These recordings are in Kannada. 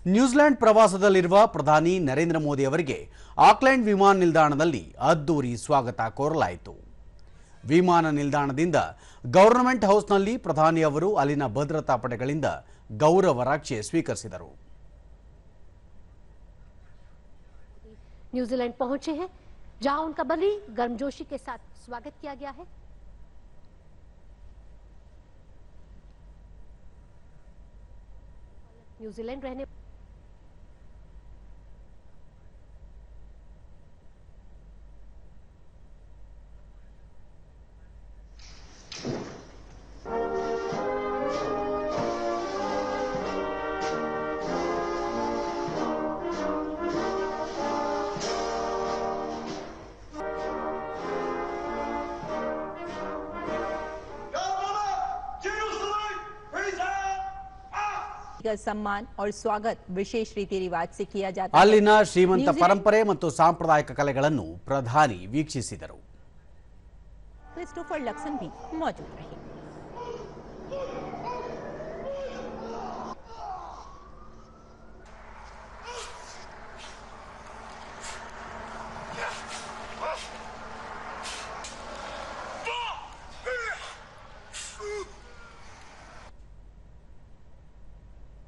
ನ್ಯೂಜಿಲೆಂಡ್ ಪ್ರವಾಸದಲ್ಲಿರುವ ಪ್ರಧಾನಿ ನರೇಂದ್ರ ಮೋದಿ ಅವರಿಗೆ ಆಕ್ಲೆಂಡ್ ವಿಮಾನ ನಿಲ್ದಾಣದಲ್ಲಿ ಅದ್ದೂರಿ ಸ್ವಾಗತ ಕೋರಲಾಯಿತು. ವಿಮಾನ ನಿಲ್ದಾಣದಿಂದ ಗವರ್ನಮೆಂಟ್ ಹೌಸ್ನಲ್ಲಿ ಪ್ರಧಾನಿ ಅವರು ಅಲ್ಲಿನ ಭದ್ರತಾ ಪಡೆಗಳಿಂದ ಗೌರವ ರಕ್ಷೆ ಸ್ವೀಕರಿಸಿದರು. न्यूजीलैंड पहुंचे हैं जहां उनका बड़ी गर्मजोशी के साथ स्वागत किया गया है। न्यूजीलैंड रहने सम्मान और स्वागत विशेष रीति रिवाज से किया जाता है। ಅಲ್ಲಿನ ಶ್ರೀಮಂತ ಪರಂಪರೆ ಮತ್ತು ಸಾಂಪ್ರದಾಯಿಕ ಕಲೆಗಳನ್ನು ಪ್ರಧಾನಿ ವೀಕ್ಷಿಸಿದರು. क्रिस्टोफर लक्सन भी मौजूद रहे।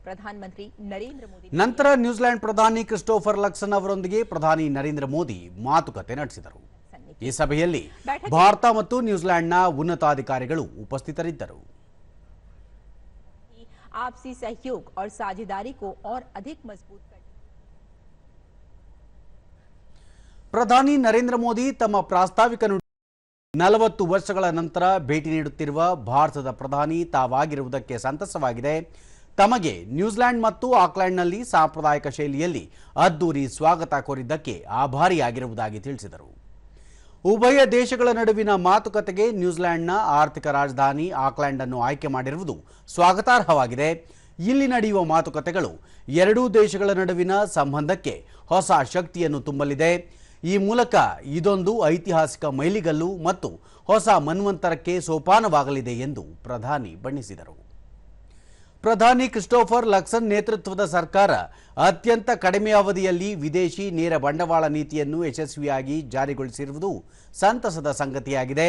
ಪ್ರಧಾನಮಂತ್ರಿ ನರೇಂದ್ರ ಮೋದಿ ನಂತರ ನ್ಯೂಜಿಲೆಂಡ್ ಪ್ರಧಾನಿ ಕ್ರಿಸ್ಟೋಫರ್ ಲಕ್ಸನ್ ಅವರೊಂದಿಗೆ ಪ್ರಧಾನಿ ನರೇಂದ್ರ ಮೋದಿ ಮಾತುಕತೆ ನಡೆಸಿದರು. ಈ ಸಭೆಯಲ್ಲಿ ಭಾರತ ಮತ್ತು ನ್ಯೂಜಿಲೆಂಡ್ನ ಉನ್ನತಾಧಿಕಾರಿಗಳು ಉಪಸ್ಥಿತರಿದ್ದರು. आपसी सहयोग और साझेदारी को और अधिक मजबूत करने ಪ್ರಧಾನಿ ನರೇಂದ್ರ ಮೋದಿ ತಮ್ಮ ಪ್ರಾಸ್ತಾವಿಕ 40 ವರ್ಷಗಳ ನಂತರ ಭೇಟಿ ನೀಡುತ್ತಿರುವ ಭಾರತದ ಪ್ರಧಾನಿ ತಾವಾಗಿರುವುದಕ್ಕೆ ಸಂತಸವಾಗಿದೆ. ತಮಗೆ ನ್ಯೂಜಿಲೆಂಡ್ ಮತ್ತು ಆಕ್ಲೆಂಡ್ನಲ್ಲಿ ಸಾಂಪ್ರದಾಯಿಕ ಶೈಲಿಯಲ್ಲಿ ಅದ್ದೂರಿ ಸ್ವಾಗತ ಕೋರಿದ್ದಕ್ಕೆ ಆಭಾರಿಯಾಗಿರುವುದಾಗಿ ತಿಳಿಸಿದರು. ಉಭಯ ದೇಶಗಳ ನಡುವಿನ ಮಾತುಕತೆಗೆ ನ್ಯೂಜಿಲೆಂಡ್ನ ಆರ್ಥಿಕ ರಾಜಧಾನಿ ಆಕ್ಲೆಂಡ್ ಅನ್ನು ಆಯ್ಕೆ ಮಾಡಿರುವುದು ಸ್ವಾಗತಾರ್ಹವಾಗಿದೆ. ಇಲ್ಲಿ ನಡೆಯುವ ಮಾತುಕತೆಗಳು ಎರಡೂ ದೇಶಗಳ ನಡುವಿನ ಸಂಬಂಧಕ್ಕೆ ಹೊಸ ಶಕ್ತಿಯನ್ನು ತುಂಬಲಿದೆ. ಈ ಮೂಲಕ ಇದೊಂದು ಐತಿಹಾಸಿಕ ಮೈಲಿಗಲ್ಲು ಮತ್ತು ಹೊಸ ಮನ್ವಂತರಕ್ಕೆ ಸೋಪಾನವಾಗಲಿದೆ ಎಂದು ಪ್ರಧಾನಿ ಬಣ್ಣಿಸಿದರು. ಪ್ರಧಾನಿ ಕ್ರಿಸ್ಟೋಫರ್ ಲಕ್ಸನ್ ನೇತೃತ್ವದ ಸರ್ಕಾರ ಅತ್ಯಂತ ಕಡಿಮೆ ಅವಧಿಯಲ್ಲಿ ವಿದೇಶಿ ನೇರ ಬಂಡವಾಳ ನೀತಿಯನ್ನು ಯಶಸ್ವಿಯಾಗಿ ಜಾರಿಗೊಳಿಸಿರುವುದು ಸಂತಸದ ಸಂಗತಿಯಾಗಿದೆ.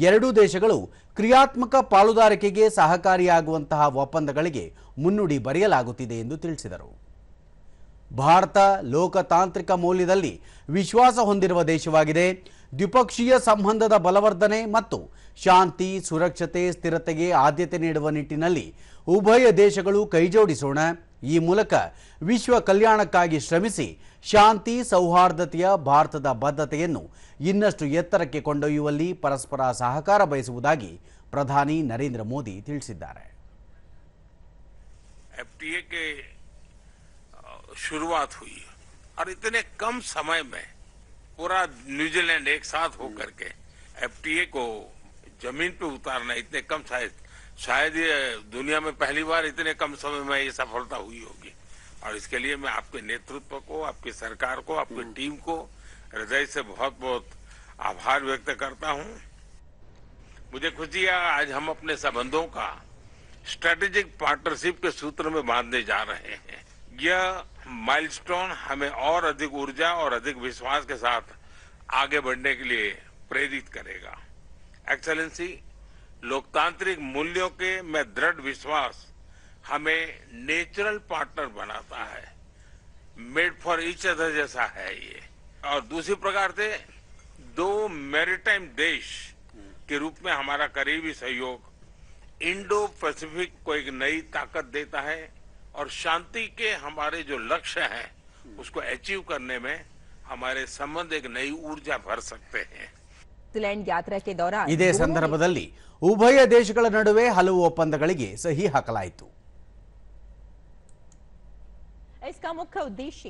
ಎರಡೂ ದೇಶಗಳು ಕ್ರಿಯಾತ್ಮಕ ಪಾಲುದಾರಿಕೆಗೆ ಸಹಕಾರಿಯಾಗುವಂತಹ ಒಪ್ಪಂದಗಳಿಗೆ ಮುನ್ನುಡಿ ಬರೆಯಲಾಗುತ್ತಿದೆ ಎಂದು ತಿಳಿಸಿದರು. ಭಾರತ ಲೋಕತಾಂತ್ರಿಕ ಮೌಲ್ಯದಲ್ಲಿ ವಿಶ್ವಾಸ ಹೊಂದಿರುವ ದೇಶವಾಗಿದೆ. ದ್ವಿಪಕ್ಷೀಯ ಸಂಬಂಧದ ಬಲವರ್ಧನೆ ಮತ್ತು ಶಾಂತಿ, ಸುರಕ್ಷತೆ, ಸ್ಥಿರತೆಗೆ ಆದ್ಯತೆ ನೀಡುವ ನಿಟ್ಟಿನಲ್ಲಿ ಉಭಯ ದೇಶಗಳು ಕೈಜೋಡಿಸೋಣ. ಈ ಮೂಲಕ ವಿಶ್ವ ಕಲ್ಯಾಣಕ್ಕಾಗಿ ಶ್ರಮಿಸಿ ಶಾಂತಿ, ಸೌಹಾರ್ದತೆಯ ಭಾರತದ ಬದ್ಧತೆಯನ್ನು ಇನ್ನಷ್ಟು ಎತ್ತರಕ್ಕೆ ಕೊಂಡೊಯ್ಯುವಲ್ಲಿ ಪರಸ್ಪರ ಸಹಕಾರ ಬಯಸುವುದಾಗಿ ಪ್ರಧಾನಿ ನರೇಂದ್ರ ಮೋದಿ ತಿಳಿಸಿದ್ದಾರೆ. एफटीए के शुरुआत हुई और इतने कम समय में पूरा न्यूजीलैंड एक साथ होकर के एफटीए को जमीन पे उतारना इतने कम शायद ये दुनिया में पहली बार इतने कम समय में ये सफलता हुई होगी और इसके लिए मैं आपके नेतृत्व को, आपकी सरकार को, आपकी टीम को हृदय से बहुत बहुत आभार व्यक्त करता हूं। मुझे खुशी है आज हम अपने संबंधों का स्ट्रेटेजिक पार्टनरशिप के सूत्र में बांधने जा रहे हैं। यह माइलस्टोन हमें और अधिक ऊर्जा और अधिक विश्वास के साथ आगे बढ़ने के लिए प्रेरित करेगा। एक्सेलेंसी, लोकतांत्रिक मूल्यों के में दृढ़ विश्वास हमें नेचुरल पार्टनर बनाता है। मेड फॉर ईच अदर जैसा है ये। और दूसरी प्रकार से दो मैरीटाइम देश के रूप में हमारा करीबी सहयोग इंडो पैसिफिक को एक नई ताकत देता है और शांति के हमारे जो लक्ष्य हैं उसको अचीव करने में हमारे संबंध एक नई ऊर्जा भर सकते हैं। न्यूजीलैंड यात्रा के दौरान ಇದೇ ಸಂದರ್ಭದಲ್ಲಿ ಉಭಯ ದೇಶಗಳ ನಡುವೆ ಹಲವು ಒಪ್ಪಂದಗಳಿಗೆ ಸಹಿ ಹಾಕಲಾಯಿತು. इसका मुख्य उद्देश्य